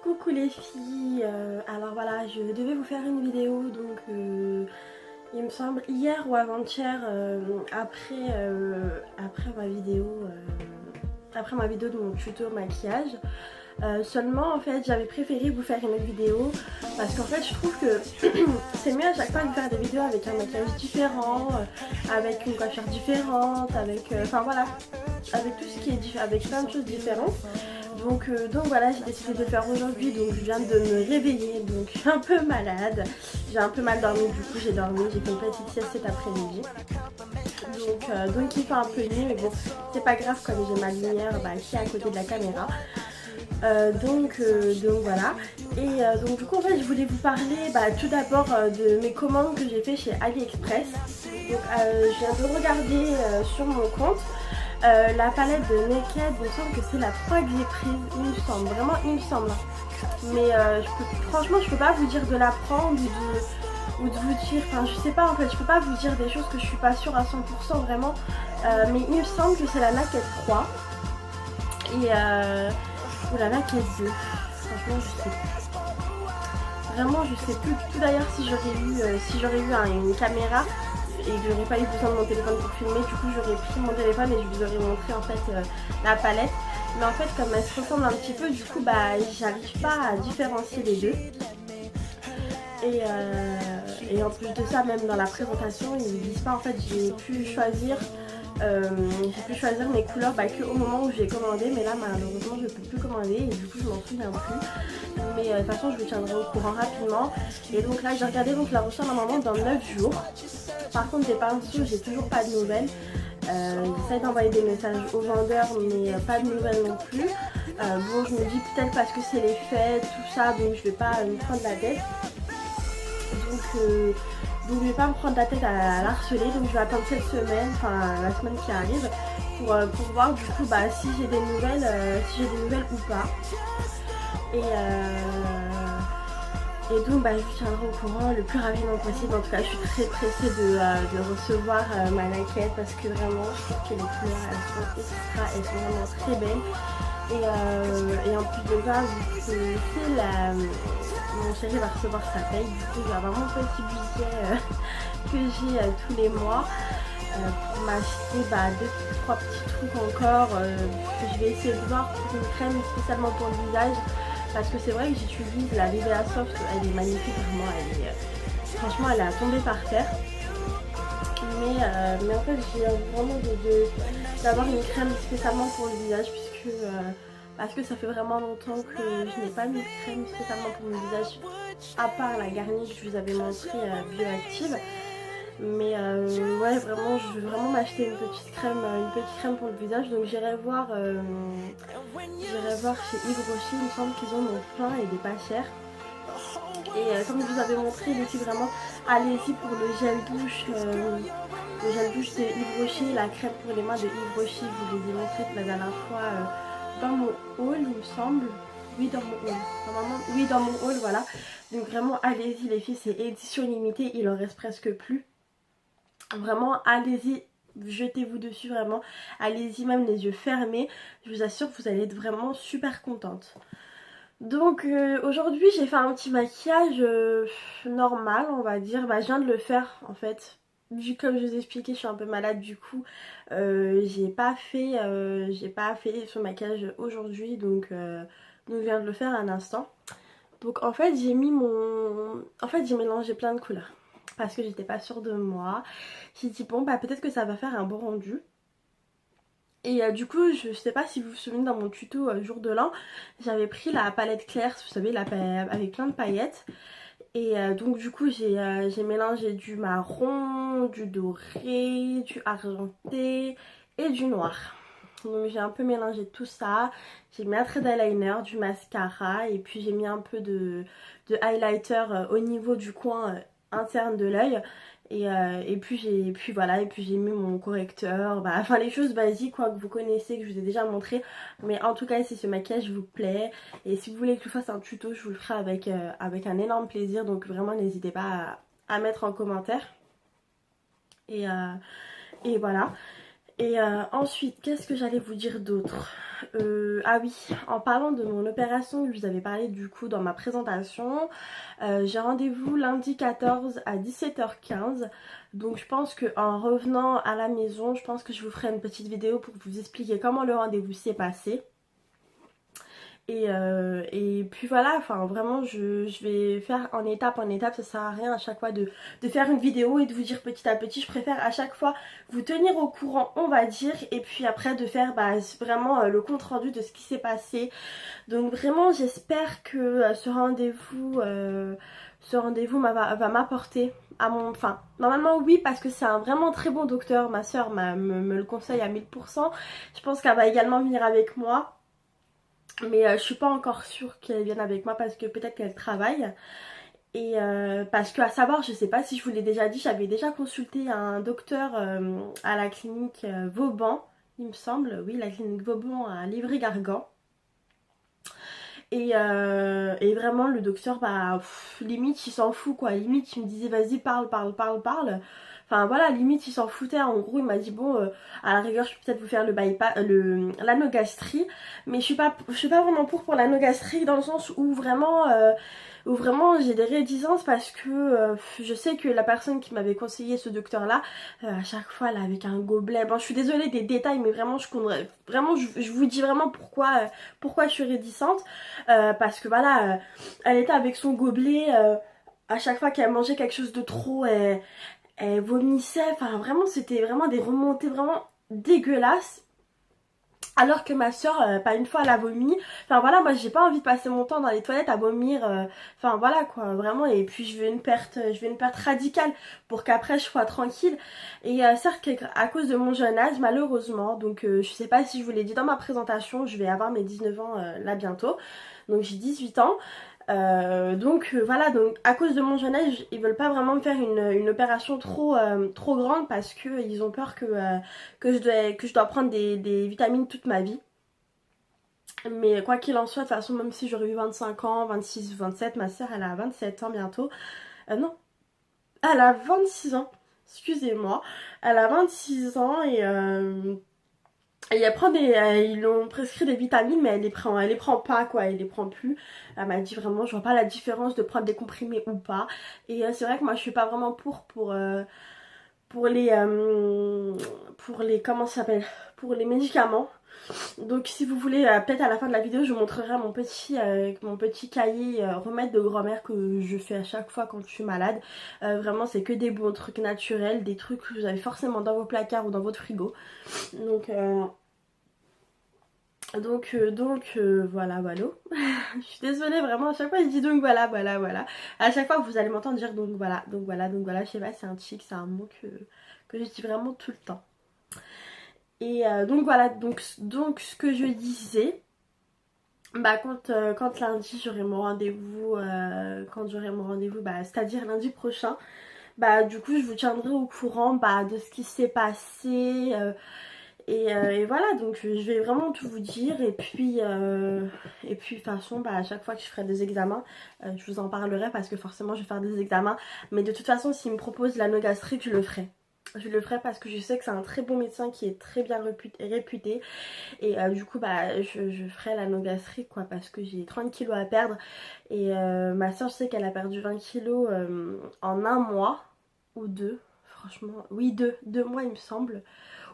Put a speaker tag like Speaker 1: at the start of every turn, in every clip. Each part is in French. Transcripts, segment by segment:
Speaker 1: Coucou les filles, alors voilà, je devais vous faire une vidéo donc il me semble hier ou avant-hier après ma vidéo de mon tuto maquillage. Seulement en fait j'avais préféré vous faire une autre vidéo parce qu'en fait je trouve que c'est mieux à chaque fois de faire des vidéos avec un maquillage différent, avec une coiffure différente, avec enfin voilà, avec tout ce qui est avec plein de choses différentes. Donc voilà, j'ai décidé de le faire aujourd'hui, donc je viens de me réveiller, donc je suis un peu malade, j'ai un peu mal dormi, du coup j'ai dormi, j'ai fait une petite sieste cet après-midi. Donc il fait un peu nuit, mais bon c'est pas grave comme j'ai ma lumière qui est à côté de la caméra. Donc voilà, et donc du coup en fait je voulais vous parler tout d'abord de mes commandes que j'ai fait chez AliExpress. Donc je viens de regarder sur mon compte. La palette de Naked, il me semble que c'est la 3 que j'ai prise, il me semble, vraiment il me semble. Mais franchement je peux pas vous dire de la prendre ou de vous dire, enfin je sais pas en fait, je peux pas vous dire des choses que je suis pas sûre à 100% vraiment. Mais il me semble que c'est la Naked 3 et ou la Naked 2, franchement je sais plus. Vraiment je sais plus du tout d'ailleurs si j'aurais eu une caméra et que j'aurais pas eu besoin de mon téléphone pour filmer, du coup j'aurais pris mon téléphone et je vous aurais montré en fait la palette. Mais en fait comme elles se ressemblent un petit peu, du coup j'arrive pas à différencier les deux. Et en plus de ça, même dans la présentation ils disent pas, en fait j'ai pu choisir mes couleurs que au moment où j'ai commandé, mais là malheureusement je peux plus commander et du coup je m'en souviens plus. Mais de toute façon je vous tiendrai au courant rapidement. Et donc là j'ai regardé, donc je la reçois normalement dans 9 jours. Par contre des pinceaux j'ai toujours pas de nouvelles. J'essaie d'envoyer des messages aux vendeurs mais pas de nouvelles non plus. Bon je me dis peut-être parce que c'est les fêtes, tout ça, donc je vais pas me prendre la tête. Donc je vais pas me prendre la tête à l'harceler, donc je vais attendre cette semaine, enfin la semaine qui arrive, pour voir du coup si j'ai des nouvelles, ou pas. Et donc je vous tiendrai au courant le plus rapidement possible. En tout cas je suis très pressée de recevoir ma Naked parce que vraiment je trouve que les couleurs elles sont vraiment très belles. Et en plus de ça, mon chéri va recevoir sa paye, du coup il va avoir mon petit budget que j'ai tous les mois pour m'acheter 2-3 petits trucs encore. Je vais essayer de voir pour une crème spécialement pour le visage parce que c'est vrai que j'utilise la Nivea Soft, elle est magnifique vraiment, franchement elle est à tomber par terre. Mais en fait j'ai vraiment d'avoir une crème spécialement pour le visage parce que ça fait vraiment longtemps que je n'ai pas mis de crème spécialement pour mon visage à part la Garnier que je vous avais montré bioactive. Mais ouais vraiment je veux vraiment m'acheter une petite crème pour le visage, donc j'irai voir chez Yves Rocher, il me semble qu'ils en ont plein et des pas chers. Et comme je vous avais montré les filles, vraiment allez-y pour le gel douche de Yves Rocher, la crème pour les mains de Yves Rocher, je vous les ai montré la dernière fois dans mon haul il me semble. Oui dans mon haul, normalement oui dans mon haul, voilà. Donc vraiment allez-y les filles, c'est édition limitée, il en reste presque plus. Vraiment allez-y, jetez-vous dessus vraiment, allez-y même les yeux fermés, je vous assure que vous allez être vraiment super contente. Donc aujourd'hui j'ai fait un petit maquillage normal on va dire, je viens de le faire en fait. Comme je vous ai expliqué je suis un peu malade, du coup j'ai pas fait ce maquillage aujourd'hui, donc je viens de le faire à l'instant. Donc en fait j'ai mélangé plein de couleurs parce que j'étais pas sûre de moi. J'ai dit bon peut-être que ça va faire un bon rendu. Et du coup je sais pas si vous vous souvenez, dans mon tuto jour de l'an j'avais pris la palette claire, vous savez, avec plein de paillettes. Et donc du coup j'ai mélangé du marron, du doré, du argenté et du noir. Donc j'ai un peu mélangé tout ça. J'ai mis un trait d'eyeliner, du mascara et puis j'ai mis un peu de highlighter au niveau du coin interne de l'œil. Et puis j'ai mis mon correcteur, enfin les choses basiques quoi, que vous connaissez, que je vous ai déjà montré. Mais en tout cas si ce maquillage vous plaît et si vous voulez que je fasse un tuto, je vous le ferai avec un énorme plaisir. Donc vraiment n'hésitez pas à mettre en commentaire. Et voilà. Et ensuite, qu'est-ce que j'allais vous dire d'autre? Ah oui, en parlant de mon opération, je vous avais parlé du coup dans ma présentation. J'ai rendez-vous lundi 14 à 17h15. Donc je pense qu'en revenant à la maison, je pense que je vous ferai une petite vidéo pour vous expliquer comment le rendez-vous s'est passé. Et puis voilà, enfin vraiment je vais faire en étape, ça sert à rien à chaque fois de faire une vidéo et de vous dire petit à petit. Je préfère à chaque fois vous tenir au courant, on va dire, et puis après de faire vraiment le compte rendu de ce qui s'est passé. Donc vraiment j'espère que ce rendez-vous va m'apporter à mon... Enfin, normalement oui, parce que c'est un vraiment très bon docteur, ma soeur me le conseille à 1000%. Je pense qu'elle va également venir avec moi. Mais je suis pas encore sûre qu'elle vienne avec moi parce que peut-être qu'elle travaille. Et parce que à savoir, je sais pas si je vous l'ai déjà dit, j'avais déjà consulté un docteur à la clinique Vauban, il me semble. Oui, la clinique Vauban à Livry-Gargan. Et vraiment le docteur, limite il s'en fout quoi. Limite il me disait vas-y parle. Enfin voilà, limite il s'en foutait. En gros il m'a dit bon, à la rigueur je peux peut-être vous faire le bypass, l'anogastrie, mais je suis pas vraiment pour l'anogastrie dans le sens où vraiment j'ai des réticences parce que je sais que la personne qui m'avait conseillé ce docteur là, à chaque fois là avec un gobelet, bon je suis désolée des détails mais vraiment je vous dis vraiment pourquoi je suis réticente, parce que voilà, elle était avec son gobelet, à chaque fois qu'elle mangeait quelque chose de trop, elle vomissait, enfin vraiment c'était vraiment des remontées vraiment dégueulasses. Alors que ma soeur, pas une fois elle a vomi. Enfin voilà, moi j'ai pas envie de passer mon temps dans les toilettes à vomir. Enfin voilà quoi, vraiment. Et puis je veux une perte radicale pour qu'après je sois tranquille. Et certes à cause de mon jeune âge malheureusement, donc je sais pas si je vous l'ai dit dans ma présentation, je vais avoir mes 19 ans là bientôt. Donc j'ai 18 ans. Voilà, donc à cause de mon jeune âge, ils veulent pas vraiment me faire une opération trop grande parce que ils ont peur que je dois prendre des vitamines toute ma vie. Mais quoi qu'il en soit, de toute façon, même si j'aurais eu 25 ans, 26, 27, ma soeur elle a 27 ans bientôt. Non, elle a 26 ans, excusez-moi. Elle a 26 ans et elle prend ils lui ont prescrit des vitamines, mais elle les prend pas quoi, elle les prend plus. Elle m'a dit vraiment, je vois pas la différence de prendre des comprimés ou pas. Et c'est vrai que moi je suis pas vraiment pour les comment ça s'appelle, pour les médicaments. Donc si vous voulez, peut-être à la fin de la vidéo, je vous montrerai mon petit cahier remède de grand-mère que je fais à chaque fois quand je suis malade. Vraiment, c'est que des bons trucs naturels, des trucs que vous avez forcément dans vos placards ou dans votre frigo. Donc voilà. Je suis désolée vraiment, à chaque fois je dis donc voilà. À chaque fois vous allez m'entendre dire donc voilà. Je sais pas, c'est un tic, c'est un mot que je dis vraiment tout le temps. Et donc voilà, donc ce que je disais, quand lundi j'aurai mon rendez-vous, c'est-à-dire lundi prochain, du coup je vous tiendrai au courant de ce qui s'est passé. Et voilà, donc je vais vraiment tout vous dire. Et puis de toute façon, à chaque fois que je ferai des examens, je vous en parlerai parce que forcément je vais faire des examens. Mais de toute façon, s'il me propose l'anogastrique, je le ferai. Je le ferai parce que je sais que c'est un très bon médecin qui est très bien réputé. Et du coup, je ferai l'anogastrique quoi, parce que j'ai 30 kilos à perdre. Et ma soeur, je sais qu'elle a perdu 20 kilos en un mois ou deux. Franchement, oui, deux mois il me semble,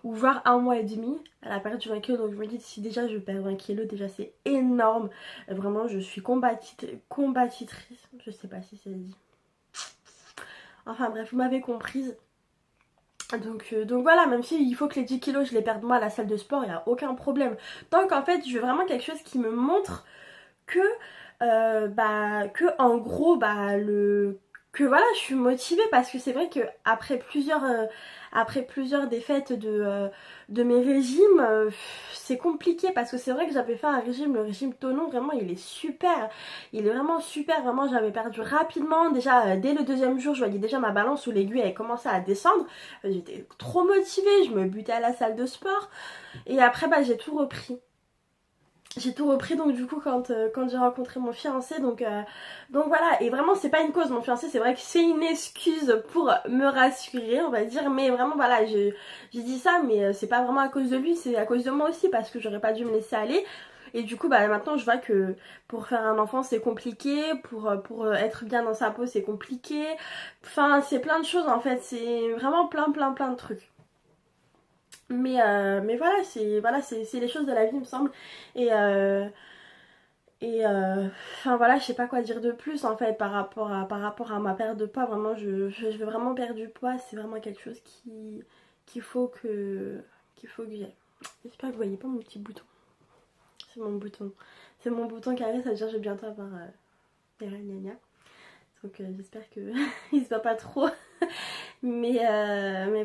Speaker 1: ou voire un mois et demi. Elle a perdu 20 kilos, donc je me dis si déjà je perds 20 kilos, déjà c'est énorme. Vraiment je suis combatrice, je sais pas si ça se dit. Enfin bref, vous m'avez comprise. Donc voilà, même si il faut que les 10 kilos je les perde moi à la salle de sport, il n'y a aucun problème. Donc en fait je veux vraiment quelque chose qui me montre que en gros que voilà, je suis motivée parce que c'est vrai que après plusieurs défaites de mes régimes, c'est compliqué parce que c'est vrai que j'avais fait un régime, le régime Tonon, vraiment il est super, il est vraiment super, vraiment j'avais perdu rapidement, déjà dès le deuxième jour je voyais déjà ma balance où l'aiguille elle commençait à descendre, j'étais trop motivée, je me butais à la salle de sport et après j'ai tout repris. j'ai tout repris donc du coup quand j'ai rencontré mon fiancé donc voilà. Et vraiment c'est pas une cause, mon fiancé c'est vrai que c'est une excuse pour me rassurer on va dire, mais vraiment voilà, j'ai dit ça mais c'est pas vraiment à cause de lui, c'est à cause de moi aussi parce que j'aurais pas dû me laisser aller. Et du coup bah maintenant je vois que pour faire un enfant c'est compliqué, pour être bien dans sa peau c'est compliqué, enfin c'est plein de choses en fait, c'est vraiment plein de trucs. Mais voilà, c'est les choses de la vie, il me semble. Et, euh, enfin voilà, je sais pas quoi dire de plus en fait par rapport à ma perte de poids. Vraiment, je veux vraiment perdre du poids. C'est vraiment quelque chose qu'il faut qu'il faut que j'aie. J'espère que vous voyez pas mon petit bouton. C'est mon bouton. C'est mon bouton carré, ça veut dire que je vais bientôt avoir des ragnagnas. Donc j'espère que il se voit pas trop. Mais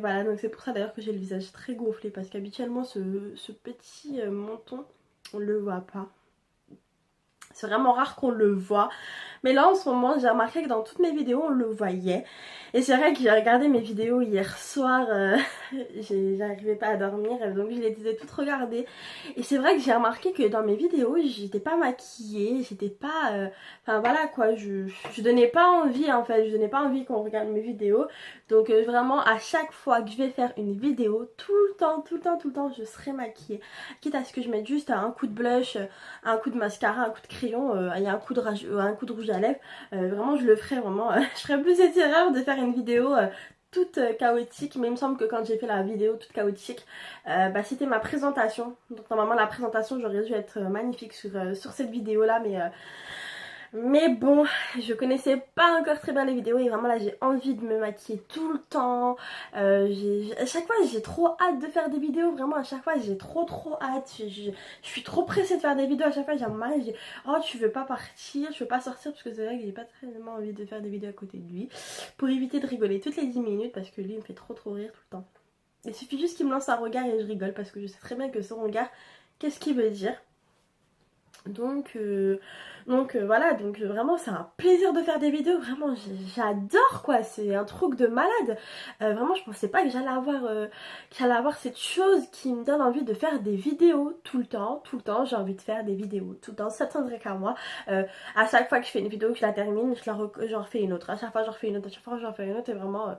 Speaker 1: voilà, donc c'est pour ça d'ailleurs que j'ai le visage très gonflé. Parce qu'habituellement ce petit menton, on le voit pas. C'est vraiment rare qu'on le voit. Mais là en ce moment j'ai remarqué que dans toutes mes vidéos on le voyait. Et c'est vrai que j'ai regardé mes vidéos hier soir, j'arrivais pas à dormir donc je les ai toutes regardées. Et c'est vrai que j'ai remarqué que dans mes vidéos j'étais pas maquillée, j'étais pas... Enfin voilà quoi, je donnais pas envie en fait, je donnais pas envie qu'on regarde mes vidéos. Donc vraiment à chaque fois que je vais faire une vidéo, tout le temps je serai maquillée. Quitte à ce que je mette juste un coup de blush, un coup de mascara, un coup de crayon, et un coup de rouge à lèvres, vraiment je le ferais vraiment, je ferais plus cette erreur de faire une vidéo toute chaotique, mais il me semble que quand j'ai fait la vidéo toute chaotique, bah, c'était ma présentation. Donc normalement la présentation j'aurais dû être magnifique sur cette vidéo là, mais bon, je connaissais pas encore très bien les vidéos et vraiment là j'ai envie de me maquiller tout le temps. À chaque fois j'ai trop hâte de faire des vidéos, vraiment à chaque fois j'ai trop hâte. Je suis trop pressée de faire des vidéos, à chaque fois j'ai un mari, je dis oh tu veux pas partir, je veux pas sortir parce que c'est vrai que j'ai pas tellement envie de faire des vidéos à côté de lui. Pour éviter de rigoler toutes les 10 minutes parce que lui il me fait trop rire tout le temps. Il suffit juste qu'il me lance un regard et je rigole parce que je sais très bien que son regard, qu'est-ce qu'il veut dire. Donc voilà, donc vraiment c'est un plaisir de faire des vidéos, vraiment j'adore quoi, c'est un truc de malade. Vraiment je pensais pas que j'allais avoir cette chose qui me donne envie de faire des vidéos tout le temps j'ai envie de faire des vidéos, tout le temps ça tiendrait qu'à moi. À chaque fois que je fais une vidéo, que je la termine, j'en refais une autre, à chaque fois j'en refais une autre, à chaque fois j'en refais une autre et vraiment...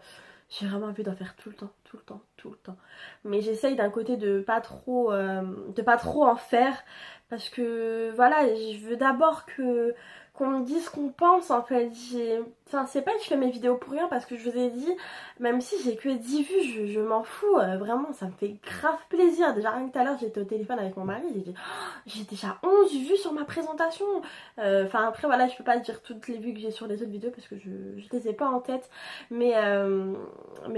Speaker 1: j'ai vraiment envie d'en faire tout le temps. Mais j'essaye d'un côté de pas trop en faire parce que voilà, je veux d'abord que qu'on me dise ce qu'on pense en fait. Enfin, c'est pas que je fais mes vidéos pour rien parce que je vous ai dit, même si j'ai que 10 vues, je m'en fous. Vraiment, ça me fait grave plaisir. Déjà, rien que tout à l'heure, j'étais au téléphone avec mon mari, j'ai dit, oh, j'ai déjà 11 vues sur ma présentation. Enfin, après, voilà, je peux pas dire toutes les vues que j'ai sur les autres vidéos parce que je les ai pas en tête. Mais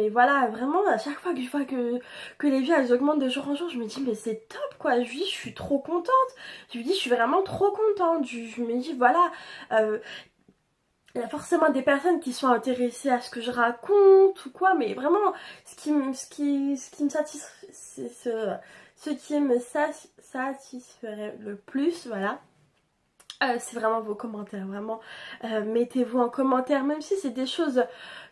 Speaker 1: voilà, vraiment, à chaque fois que je vois que les vues elles augmentent de jour en jour, je me dis mais c'est top quoi, je suis trop contente. Je me dis je suis vraiment trop contente. Je me dis voilà, euh, il y a forcément des personnes qui sont intéressées à ce que je raconte ou quoi, mais vraiment ce qui me satisferait, ce qui me satisferait le plus, voilà. C'est vraiment vos commentaires, vraiment mettez-vous en commentaire, même si c'est des choses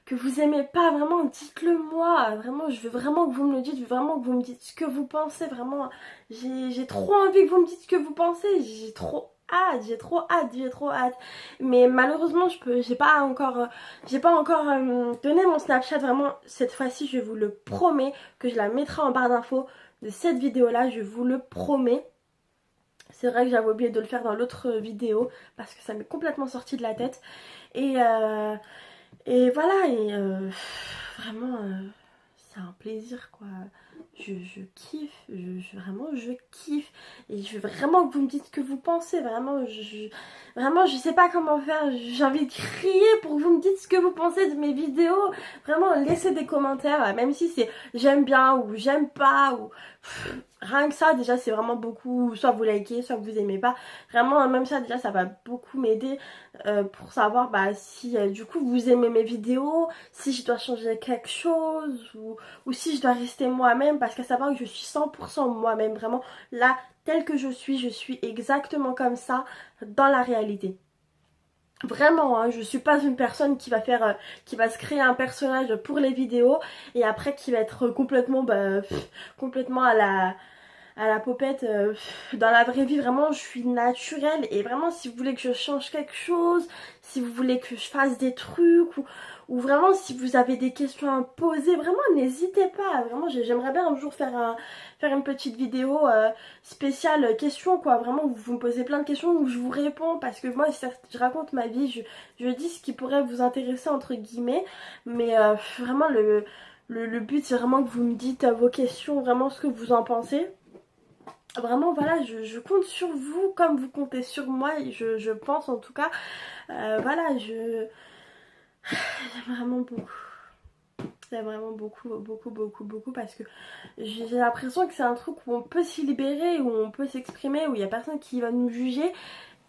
Speaker 1: que vous aimez pas, vraiment dites-le moi, vraiment je veux vraiment que vous me le dites, je veux vraiment que vous me dites ce que vous pensez, vraiment j'ai trop envie que vous me dites ce que vous pensez, j'ai trop hâte, mais malheureusement j'ai pas encore donné mon Snapchat, vraiment cette fois-ci je vous le promets que je la mettrai en barre d'infos de cette vidéo là, je vous le promets. C'est vrai que j'avais oublié de le faire dans l'autre vidéo parce que ça m'est complètement sorti de la tête. Et, euh, et voilà, vraiment, c'est un plaisir quoi. Je kiffe, vraiment je kiffe. Et je veux vraiment que vous me dites ce que vous pensez. Vraiment, je sais pas comment faire. J'ai envie de crier pour que vous me dites ce que vous pensez de mes vidéos. Vraiment, laissez des commentaires, même si c'est j'aime bien ou j'aime pas ou... Rien que ça déjà c'est vraiment beaucoup, soit vous likez, soit vous aimez pas. Vraiment même ça déjà ça va beaucoup m'aider pour savoir bah, si du coup vous aimez mes vidéos, si je dois changer quelque chose ou si je dois rester moi-même, parce qu'à savoir que je suis 100% moi-même, vraiment là telle que je suis exactement comme ça dans la réalité. Vraiment, hein, je suis pas une personne qui va qui va se créer un personnage pour les vidéos et après qui va être complètement, complètement à la popette. Dans la vraie vie, vraiment, je suis naturelle. Et vraiment, si vous voulez que je change quelque chose, si vous voulez que je fasse des trucs, ou vraiment si vous avez des questions à me poser, vraiment, n'hésitez pas. Vraiment, j'aimerais bien un jour faire une petite vidéo spéciale questions, quoi. Vraiment, où vous me posez plein de questions, où je vous réponds. Parce que moi, certes, je raconte ma vie, je dis ce qui pourrait vous intéresser, entre guillemets. Mais vraiment, le but, c'est vraiment que vous me dites vos questions, vraiment ce que vous en pensez. Vraiment, voilà, je compte sur vous comme vous comptez sur moi, je pense en tout cas. Voilà, j'aime vraiment beaucoup. J'aime vraiment beaucoup, beaucoup, beaucoup, beaucoup parce que j'ai l'impression que c'est un truc où on peut s'y libérer, où on peut s'exprimer, où il n'y a personne qui va nous juger.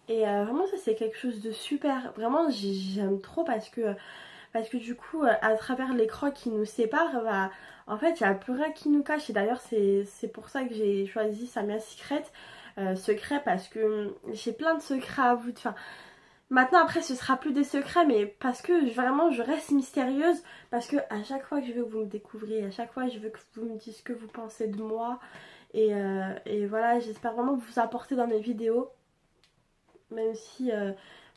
Speaker 1: Et vraiment, ça, c'est quelque chose de super. Vraiment, j'aime trop parce que du coup, à travers l'écran qui nous sépare, bah, en fait, il n'y a plus rien qui nous cache. Et d'ailleurs, c'est pour ça que j'ai choisi Samia Secret, parce que j'ai plein de secrets à vous. Enfin, maintenant, après, ce sera plus des secrets, mais parce que vraiment, je reste mystérieuse. Parce que à chaque fois que je veux que vous me découvriez, à chaque fois, je veux que vous me disiez ce que vous pensez de moi. Et voilà, j'espère vraiment vous apporter dans mes vidéos. Même si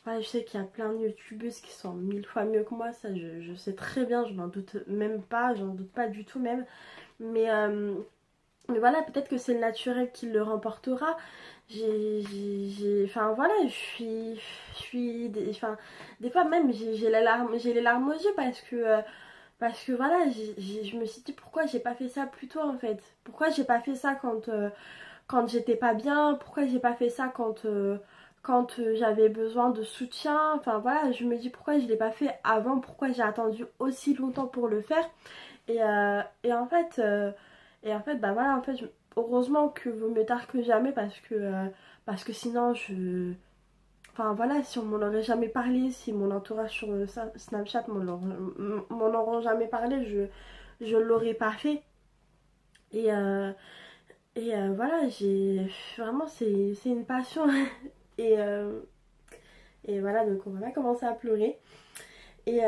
Speaker 1: voilà, je sais qu'il y a plein de youtubeuses qui sont 1000 fois mieux que moi, ça je sais très bien, je n'en doute même pas, j'en doute pas du tout même. Mais, euh, mais voilà, peut-être que c'est le naturel qui le remportera. Enfin voilà, enfin, des fois même j'ai les larmes aux yeux parce que voilà, je me suis dit pourquoi j'ai pas fait ça plus tôt en fait. Pourquoi j'ai pas fait ça quand j'étais pas bien, pourquoi j'ai pas fait ça quand j'avais besoin de soutien. Enfin voilà, je me dis pourquoi je l'ai pas fait avant, pourquoi j'ai attendu aussi longtemps pour le faire. Et en fait, bah voilà, en fait, heureusement que vaut mieux tard que jamais parce que sinon enfin voilà, si on m'en aurait jamais parlé, si mon entourage sur Snapchat m'en aurait jamais parlé, je l'aurais pas fait. Et, euh, voilà, j'ai vraiment c'est une passion. Et, et voilà, donc on va pas commencer à pleurer. Et,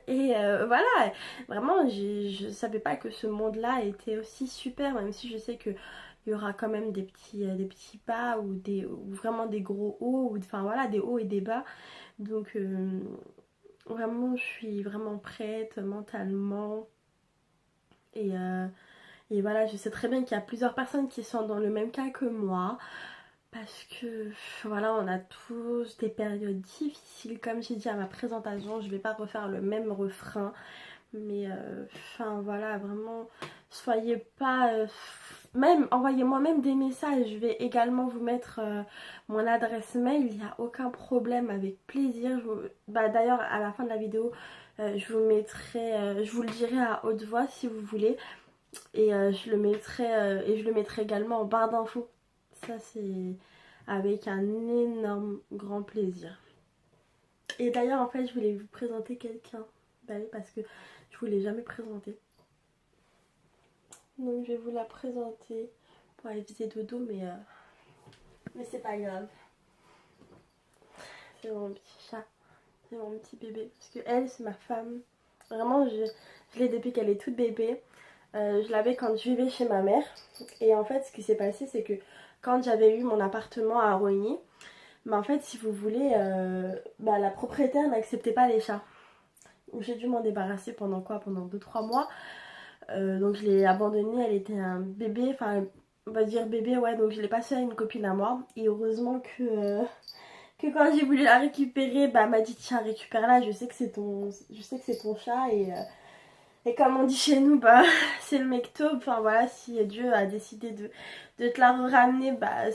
Speaker 1: voilà, vraiment, je savais pas que ce monde-là était aussi super, même si je sais qu'il y aura quand même des petits bas ou vraiment des gros hauts, enfin voilà, des hauts et des bas. Donc vraiment, je suis vraiment prête mentalement. Et, euh, et voilà, je sais très bien qu'il y a plusieurs personnes qui sont dans le même cas que moi. Parce que voilà, on a tous des périodes difficiles. Comme j'ai dit à ma présentation, je vais pas refaire le même refrain. Mais enfin voilà, vraiment, soyez pas... même, envoyez-moi même des messages. Je vais également vous mettre mon adresse mail. Il n'y a aucun problème, avec plaisir. Bah, d'ailleurs, à la fin de la vidéo, je vous mettrai... je vous le dirai à haute voix si vous voulez. Et je le mettrai également en barre d'infos. Ça, c'est avec un énorme grand plaisir. Et d'ailleurs, en fait, je voulais vous présenter quelqu'un. Bah oui, parce que je vous l'ai jamais présenté. Donc, je vais vous la présenter. Bon, elle faisait dodo, mais c'est pas grave. C'est mon petit chat. C'est mon petit bébé. Parce que elle, c'est ma femme. Vraiment, je l'ai depuis qu'elle est toute bébé. Je l'avais quand je vivais chez ma mère. Et en fait, ce qui s'est passé, c'est que quand j'avais eu mon appartement à Rogny, bah en fait, si vous voulez, bah, la propriétaire n'acceptait pas les chats. J'ai dû m'en débarrasser pendant quoi? Pendant 2-3 mois. Donc je l'ai abandonnée, elle était un bébé, enfin on va dire bébé, ouais, donc je l'ai passée à une copine à moi. Et heureusement que quand j'ai voulu la récupérer, bah elle m'a dit tiens récupère-la, je sais que c'est ton chat et comme on dit chez nous, bah c'est le mecto, enfin voilà, si Dieu a décidé de te la ramener, bah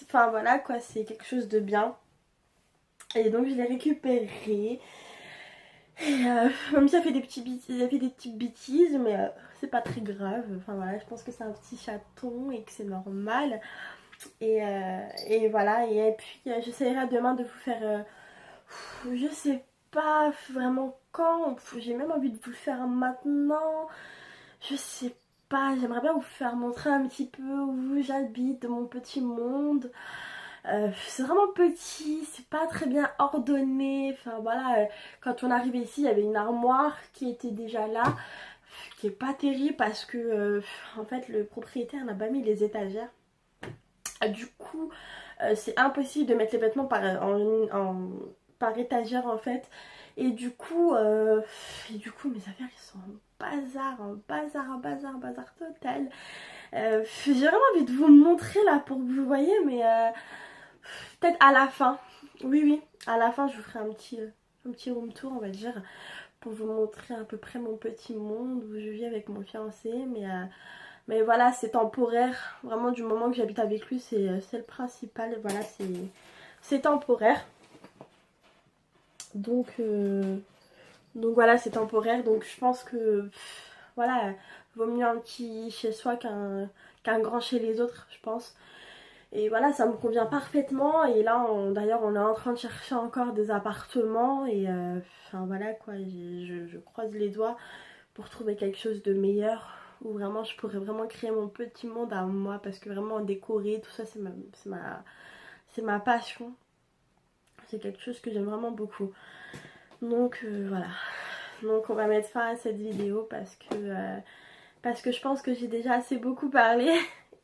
Speaker 1: enfin voilà quoi, c'est quelque chose de bien. Et donc je l'ai récupérée. Et même si elle fait des petites bêtises, mais c'est pas très grave. Enfin voilà, je pense que c'est un petit chaton et que c'est normal. Et voilà, et puis j'essaierai demain de vous faire, je sais pas vraiment quand, j'ai même envie de vous le faire maintenant. Je sais pas, j'aimerais bien vous faire montrer un petit peu où j'habite, de mon petit monde. C'est vraiment petit, c'est pas très bien ordonné. Enfin voilà, quand on arrivait ici, il y avait une armoire qui était déjà là. qui est pas terrible parce que en fait le propriétaire n'a pas mis les étagères. Du coup c'est impossible de mettre les vêtements par étagère en fait. Et du coup mes affaires ils sont un bazar total. J'ai vraiment envie de vous montrer là pour que vous voyez, mais peut-être à la fin. Oui, à la fin je vous ferai un petit room tour on va dire, pour vous montrer à peu près mon petit monde où je vis avec mon fiancé. Mais voilà, c'est temporaire. Vraiment, du moment que j'habite avec lui, c'est le principal. Voilà, c'est temporaire. Donc voilà, c'est temporaire. Donc je pense que voilà, vaut mieux un petit chez soi qu'un grand chez les autres, je pense. Et voilà, ça me convient parfaitement. Et là, d'ailleurs, on est en train de chercher encore des appartements. Et enfin voilà quoi, je croise les doigts pour trouver quelque chose de meilleur. Où vraiment, je pourrais vraiment créer mon petit monde à moi. Parce que vraiment, décorer, tout ça, c'est ma passion. C'est quelque chose que j'aime vraiment beaucoup. Donc voilà. Donc on va mettre fin à cette vidéo parce que je pense que j'ai déjà assez beaucoup parlé.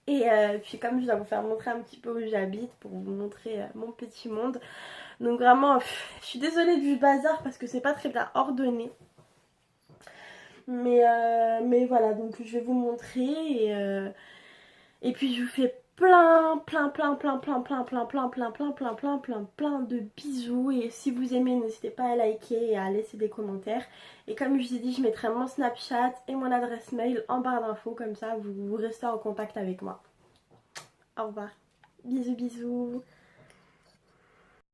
Speaker 1: Et puis comme je dois vous faire montrer un petit peu où j'habite pour vous montrer mon petit monde. Donc vraiment, je suis désolée du bazar parce que c'est pas très bien ordonné. Mais voilà, donc je vais vous montrer et puis je vous fais plein de bisous. Et si vous aimez, n'hésitez pas à liker et à laisser des commentaires. Et comme je vous ai dit, je mettrai mon Snapchat et mon adresse mail en barre d'infos, comme ça vous restez en contact avec moi. Au revoir. Bisous bisous.